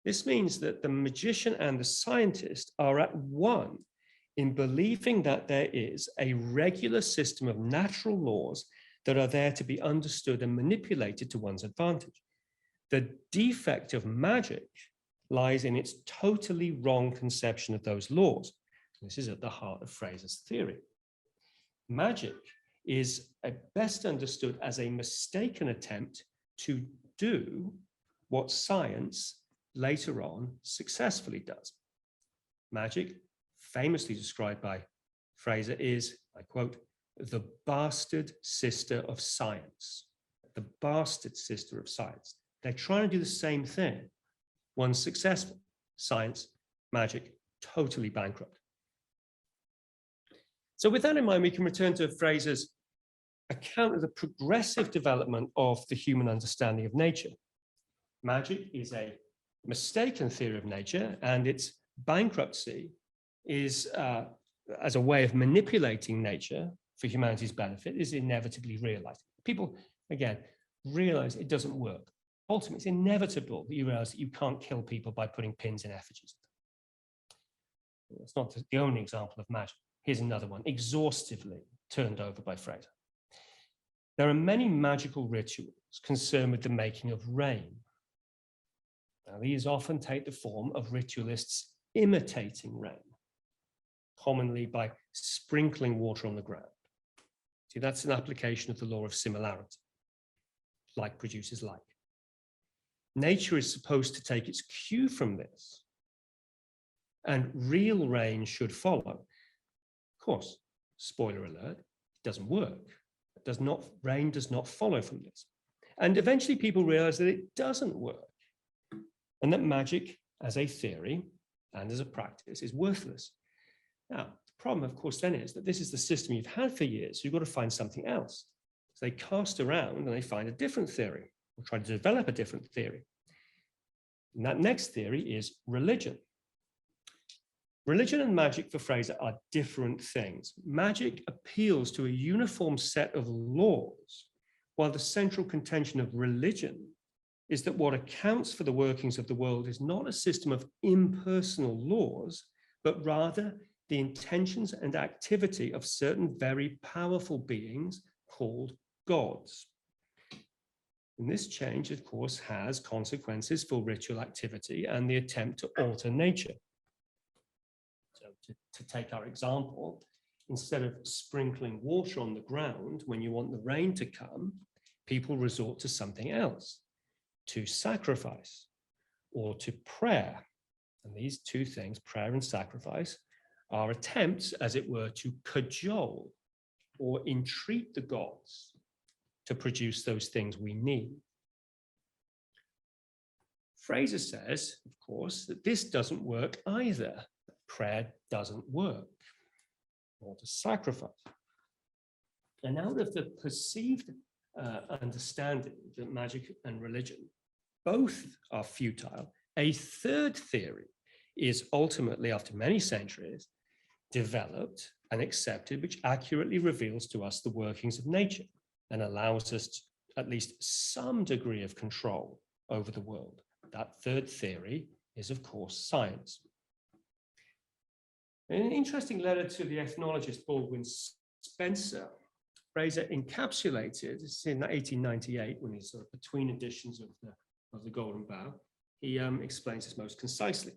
[SPEAKER 1] This means that the magician and the scientist are at one in believing that there is a regular system of natural laws that are there to be understood and manipulated to one's advantage. The defect of magic lies in its totally wrong conception of those laws. This is at the heart of Frazer's theory. Magic is best understood as a mistaken attempt to do what science later on successfully does. Magic, famously described by Frazer, is, I quote, the bastard sister of science. The bastard sister of science. They're trying to do the same thing. One's successful. Science, magic, totally bankrupt. So with that in mind, we can return to Frazer's account of the progressive development of the human understanding of nature. Magic is a mistaken theory of nature, and its bankruptcy is, as a way of manipulating nature for humanity's benefit, is inevitably realized. People, again, realize it doesn't work. Ultimately, it's inevitable that you realize that you can't kill people by putting pins in effigies. It's not the only example of magic. Here's another one, exhaustively turned over by Frazer. There are many magical rituals concerned with the making of rain. Now, these often take the form of ritualists imitating rain, commonly by sprinkling water on the ground. See, that's an application of the law of similarity. Like produces like. Nature is supposed to take its cue from this, and real rain should follow. Of course, spoiler alert, it doesn't work. Rain does not follow from this. And eventually people realize that it doesn't work, and that magic as a theory and as a practice is worthless. Now, the problem, of course, then is that this is the system you've had for years. So you've got to find something else. So they cast around and they find a different theory, or try to develop a different theory. And that next theory is religion. Religion and magic for Frazer are different things. Magic appeals to a uniform set of laws, while the central contention of religion is that what accounts for the workings of the world is not a system of impersonal laws, but rather the intentions and activity of certain very powerful beings called gods. And this change, of course, has consequences for ritual activity and the attempt to alter nature. So to take our example, instead of sprinkling water on the ground when you want the rain to come, people resort to something else, to sacrifice or to prayer. And these two things, prayer and sacrifice, are attempts, as it were, to cajole or entreat the gods to produce those things we need. Frazer says, of course, that this doesn't work either. Prayer doesn't work, or to sacrifice. And out of the perceived understanding that magic and religion both are futile, a third theory is ultimately, after many centuries, developed and accepted, which accurately reveals to us the workings of nature and allows us at least some degree of control over the world. That third theory is, of course, science. In an interesting letter to the ethnologist Baldwin Spencer, Frazer encapsulated, this is in 1898, when he's sort of between editions of the Golden Bough, he explains this most concisely.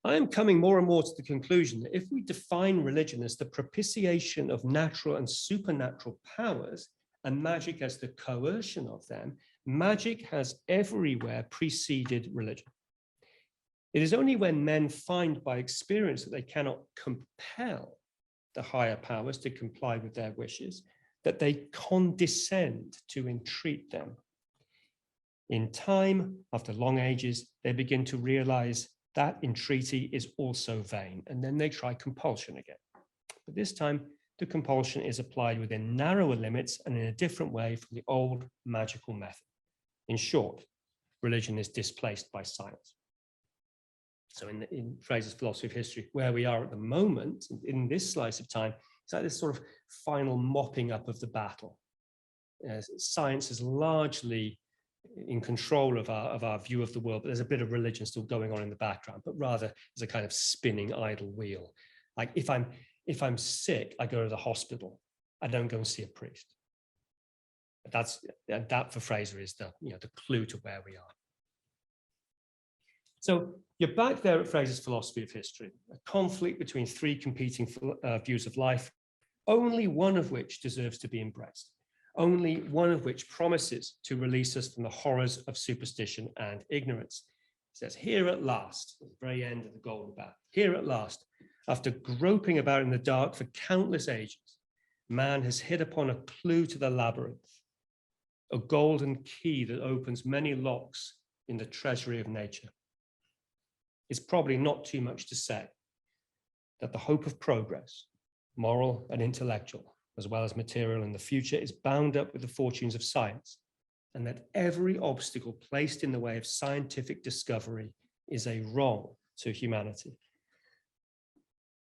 [SPEAKER 1] I am coming more and more to the conclusion that if we define religion as the propitiation of natural and supernatural powers and magic as the coercion of them, magic has everywhere preceded religion. It is only when men find by experience that they cannot compel the higher powers to comply with their wishes that they condescend to entreat them. In time, after long ages, they begin to realize that entreaty is also vain, and then they try compulsion again. But this time, the compulsion is applied within narrower limits and in a different way from the old magical method. In short, religion is displaced by science. So in Frazer's philosophy of history, where we are at the moment, in this slice of time, it's like this sort of final mopping up of the battle. Science is largely in control of our view of the world, but there's a bit of religion still going on in the background, but rather as a kind of spinning idle wheel. Like if I'm sick, I go to the hospital. I don't go and see a priest. That for Frazer is the clue to where we are. So you're back there at Frazer's philosophy of history, a conflict between three competing views of life, only one of which deserves to be embraced, only one of which promises to release us from the horrors of superstition and ignorance. It says, here at last, at the very end of the Golden Bough, here at last, after groping about in the dark for countless ages, man has hit upon a clue to the labyrinth, a golden key that opens many locks in the treasury of nature. It's probably not too much to say that the hope of progress, moral and intellectual, as well as material in the future, is bound up with the fortunes of science, and that every obstacle placed in the way of scientific discovery is a wrong to humanity.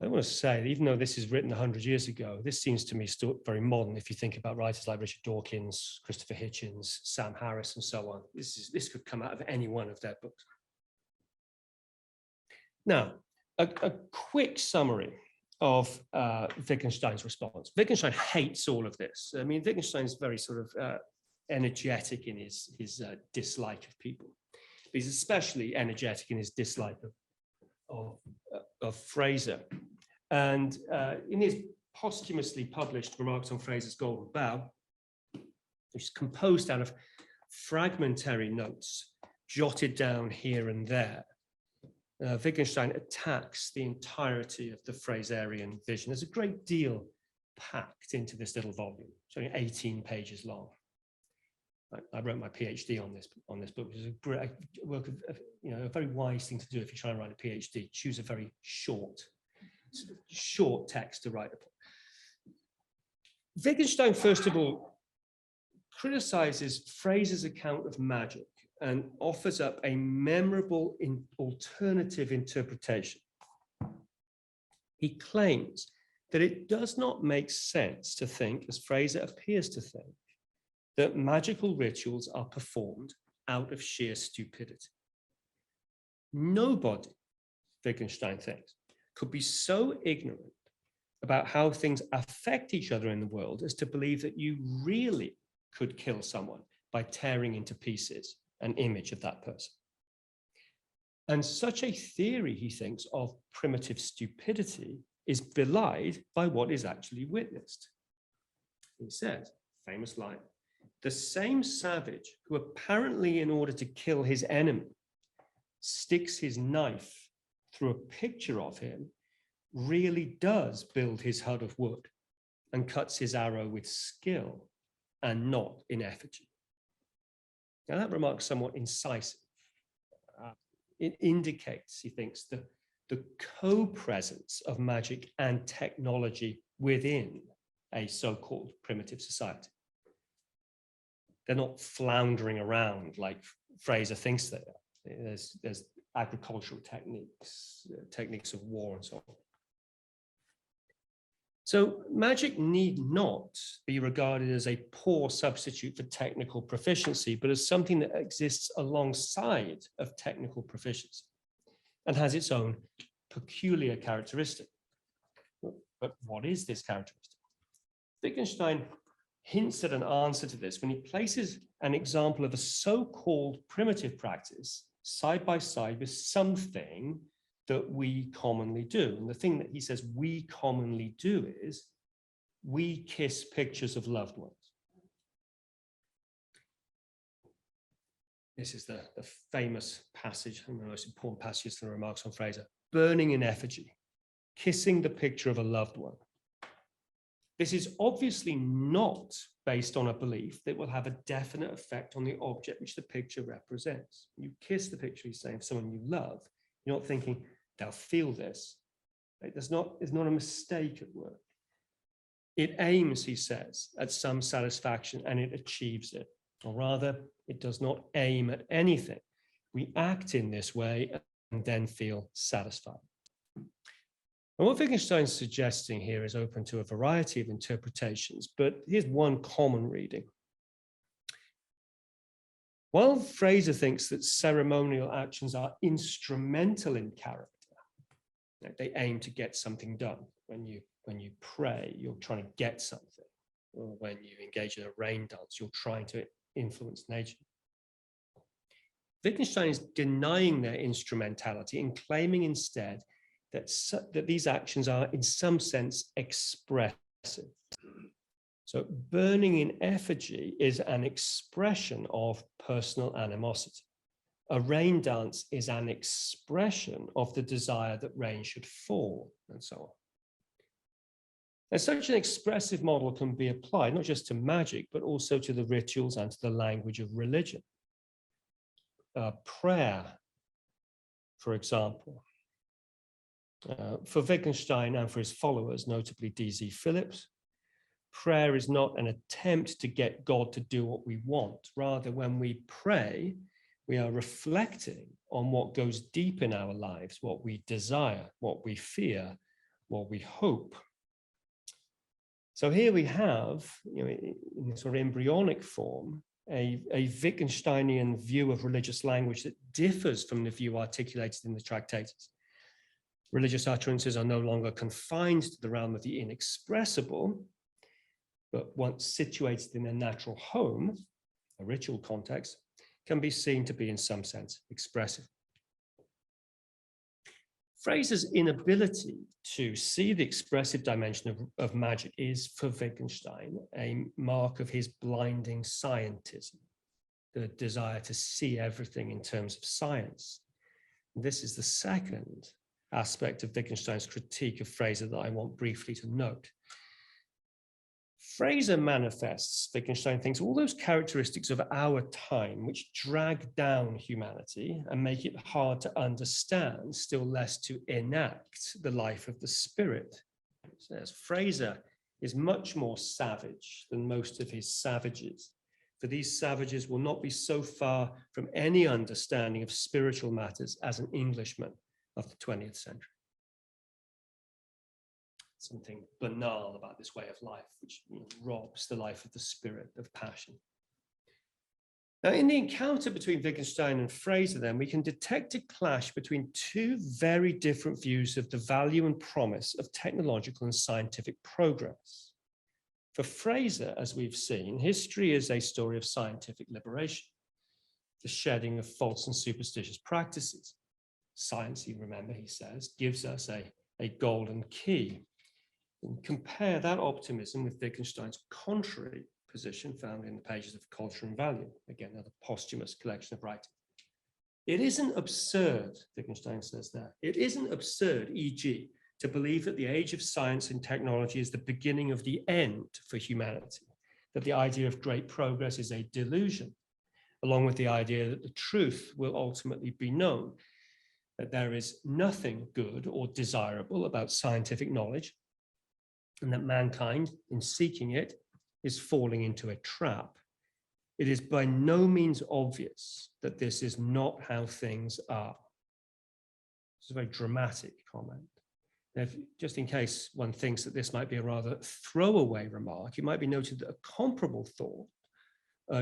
[SPEAKER 1] I want to say that even though this is written 100 years ago, this seems to me still very modern if you think about writers like Richard Dawkins, Christopher Hitchens, Sam Harris, and so on. This could come out of any one of their books. Now, a quick summary of Wittgenstein's response. Wittgenstein hates all of this. I mean, Wittgenstein's very sort of energetic in his dislike of people. But he's especially energetic in his dislike of Frazer. And in his posthumously published Remarks on Frazer's Golden Bough, which is composed out of fragmentary notes jotted down here and there, Wittgenstein attacks the entirety of the Fraserian vision. There's a great deal packed into this little volume. It's only 18 pages long. I wrote my PhD on this book, which is a great work of, a very wise thing to do if you try and write a PhD. Choose a very short text to write upon. Wittgenstein, first of all, criticizes Frazer's account of magic and offers up a memorable alternative interpretation. He claims that it does not make sense to think, as Frazer appears to think, that magical rituals are performed out of sheer stupidity. Nobody, Wittgenstein thinks, could be so ignorant about how things affect each other in the world as to believe that you really could kill someone by tearing into pieces an image of that person. And such a theory, he thinks, of primitive stupidity is belied by what is actually witnessed. He says, famous line, the same savage who apparently, in order to kill his enemy, sticks his knife through a picture of him, really does build his hut of wood and cuts his arrow with skill and not in effigy. Now that remark's somewhat incisive. It indicates, he thinks, the co-presence of magic and technology within a so-called primitive society. They're not floundering around like Frazer thinks they are. There's agricultural techniques of war and so on. So magic need not be regarded as a poor substitute for technical proficiency, but as something that exists alongside of technical proficiency and has its own peculiar characteristic. But what is this characteristic? Wittgenstein hints at an answer to this when he places an example of a so-called primitive practice side by side with something that we commonly do. And the thing that he says we commonly do is we kiss pictures of loved ones. This is the famous passage, one of the most important passages in the remarks on Frazer, burning in effigy, kissing the picture of a loved one. This is obviously not based on a belief that will have a definite effect on the object which the picture represents. You kiss the picture, he's saying, of someone you love. You're not thinking, they'll feel this. It's not a mistake at work. It aims, he says, at some satisfaction and it achieves it. Or rather, it does not aim at anything. We act in this way and then feel satisfied. And what Wittgenstein's suggesting here is open to a variety of interpretations, but here's one common reading. While Frazer thinks that ceremonial actions are instrumental in character, they aim to get something done. When you pray, you're trying to get something. Or when you engage in a rain dance, you're trying to influence nature. Wittgenstein is denying their instrumentality and claiming instead that these actions are in some sense expressive. So burning in effigy is an expression of personal animosity. A rain dance is an expression of the desire that rain should fall, and so on. And such an expressive model can be applied not just to magic, but also to the rituals and to the language of religion. Prayer, for example, for Wittgenstein and for his followers, notably D.Z. Phillips, prayer is not an attempt to get God to do what we want. Rather, when we pray, we are reflecting on what goes deep in our lives, what we desire, what we fear, what we hope. So here we have, in sort of embryonic form, a Wittgensteinian view of religious language that differs from the view articulated in the Tractatus. Religious utterances are no longer confined to the realm of the inexpressible, but once situated in a natural home, a ritual context, can be seen to be in some sense expressive. Frazer's inability to see the expressive dimension of magic is, for Wittgenstein, a mark of his blinding scientism, the desire to see everything in terms of science. This is the second aspect of Wittgenstein's critique of Frazer that I want briefly to note. Frazer manifests, Wittgenstein thinks, all those characteristics of our time which drag down humanity and make it hard to understand, still less to enact the life of the spirit. It says Frazer is much more savage than most of his savages, for these savages will not be so far from any understanding of spiritual matters as an Englishman of the 20th century. Something banal about this way of life, which robs the life of the spirit of passion. Now, in the encounter between Wittgenstein and Frazer, then, we can detect a clash between two very different views of the value and promise of technological and scientific progress. For Frazer, as we've seen, history is a story of scientific liberation, the shedding of false and superstitious practices. Science, you remember, he says, gives us a golden key. And compare that optimism with Wittgenstein's contrary position found in the pages of Culture and Value, again, another posthumous collection of writing. It isn't absurd, Wittgenstein says there, it isn't absurd, e.g., to believe that the age of science and technology is the beginning of the end for humanity, that the idea of great progress is a delusion, along with the idea that the truth will ultimately be known, that there is nothing good or desirable about scientific knowledge, and that mankind, in seeking it, is falling into a trap. It is by no means obvious that this is not how things are. It's a very dramatic comment. Now, just in case one thinks that this might be a rather throwaway remark, it might be noted that a comparable thought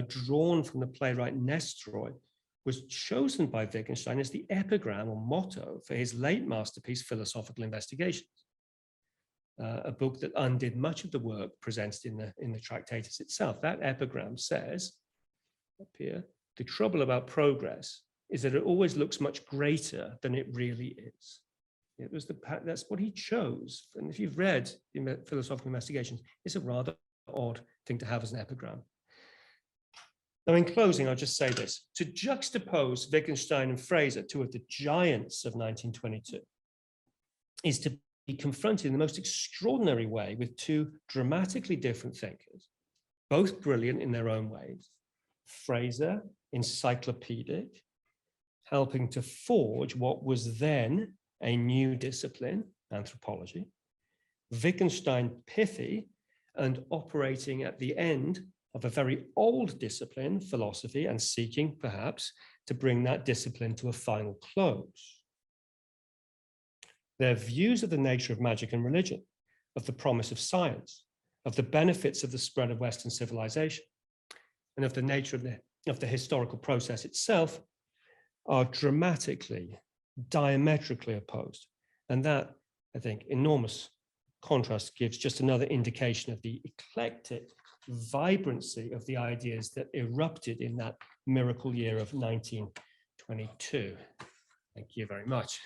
[SPEAKER 1] drawn from the playwright Nestroy was chosen by Wittgenstein as the epigram or motto for his late masterpiece, Philosophical Investigations. A book that undid much of the work presented in the Tractatus itself. That epigram says, up here, the trouble about progress is that it always looks much greater than it really is. It was that's what he chose. And if you've read Philosophical Investigations, it's a rather odd thing to have as an epigram. Now, in closing, I'll just say this. To juxtapose Wittgenstein and Frazer, two of the giants of 1922, is to be confronted in the most extraordinary way with two dramatically different thinkers, both brilliant in their own ways. Frazer, encyclopedic, helping to forge what was then a new discipline, anthropology. Wittgenstein, pithy and operating at the end of a very old discipline, philosophy, and seeking, perhaps, to bring that discipline to a final close. Their views of the nature of magic and religion, of the promise of science, of the benefits of the spread of Western civilization, and of the nature of the historical process itself are dramatically, diametrically opposed. And that, I think, enormous contrast gives just another indication of the eclectic vibrancy of the ideas that erupted in that miracle year of 1922. Thank you very much.